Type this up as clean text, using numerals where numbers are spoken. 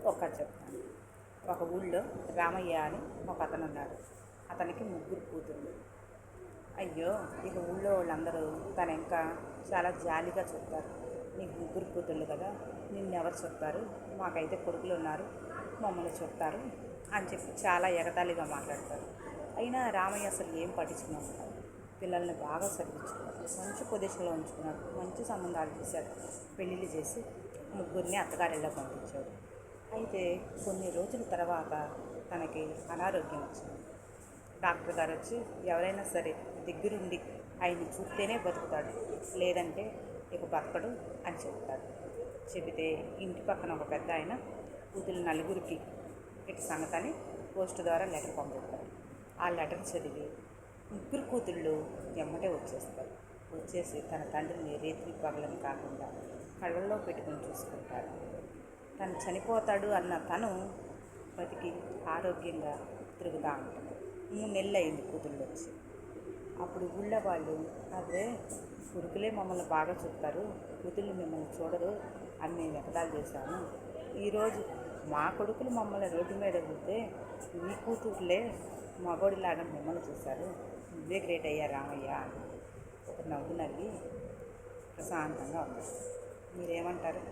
ఒక కథ చెప్తాను. ఒక ఊళ్ళో రామయ్య అని ఒక అతను ఉన్నాడు. అతనికి ముగ్గురు కూతుళ్ళు. అయ్యో, ఇక ఊళ్ళో వాళ్ళందరూ తన ఇంకా చాలా జాలిగా చెప్తారు. నీకు ముగ్గురు కూతుళ్ళు కదా, నిన్నెవరు చెప్తారు, మాకైతే కొడుకులు ఉన్నారు, మమ్మల్ని చెప్తారు అని చెప్పి చాలా ఎగతాళిగా మాట్లాడతారు. అయినా రామయ్య అసలు ఏం పట్టించుకున్నాడు. పిల్లల్ని బాగా చదివించుకున్నాడు, మంచి పొజిషన్లో ఉంచుకున్నాడు, మంచి సంబంధాలు చేశాడు, పెళ్ళిళ్ళు చేసి ముగ్గురిని అత్తగారిలో పంపించాడు. అయితే కొన్ని రోజుల తర్వాత తనకి అనారోగ్యం వచ్చింది. డాక్టర్ గారు వచ్చి ఎవరైనా సరే దగ్గరుండి ఆయన్ని చూస్తేనే బతుకుతాడు, లేదంటే ఇక బతకడు అని చెప్తాడు. చెబితే ఇంటి పక్కన ఒక పెద్ద ఆయన కూతురు నలుగురికి ఇటు సంగతని పోస్ట్ ద్వారా లెటర్ పంపిస్తారు. ఆ లెటర్ చదివి ముగ్గురు కూతుళ్ళు ఎమ్మటే వచ్చేస్తారు. వచ్చేసి తన తండ్రిని రేత్రి పగలని కాకుండా కళ్ళల్లో పెట్టుకుని చూసుకుంటాడు. తను చనిపోతాడు అన్న తను బతికి ఆరోగ్యంగా తిరుగుతూ ఉంటుంది. 3 నెలలు అయింది కూతుళ్ళు వచ్చి. అప్పుడు ఊళ్ళో వాళ్ళు, అదే కొడుకులే మమ్మల్ని బాగా చూస్తారు, కూతుళ్ళు మిమ్మల్ని చూడరు అని మేము ఎగతాళి చేశాము. ఈరోజు మా కొడుకులు మమ్మల్ని రోడ్డు మీద పోతే మీ కూతుర్లే మగోడిలాగా మిమ్మల్ని చూశారు, నువ్వే గ్రేట్ అయ్యా రామయ్య అని ఒక నవ్వు నవ్వి ప్రశాంతంగా ఉంది. మీరేమంటారు?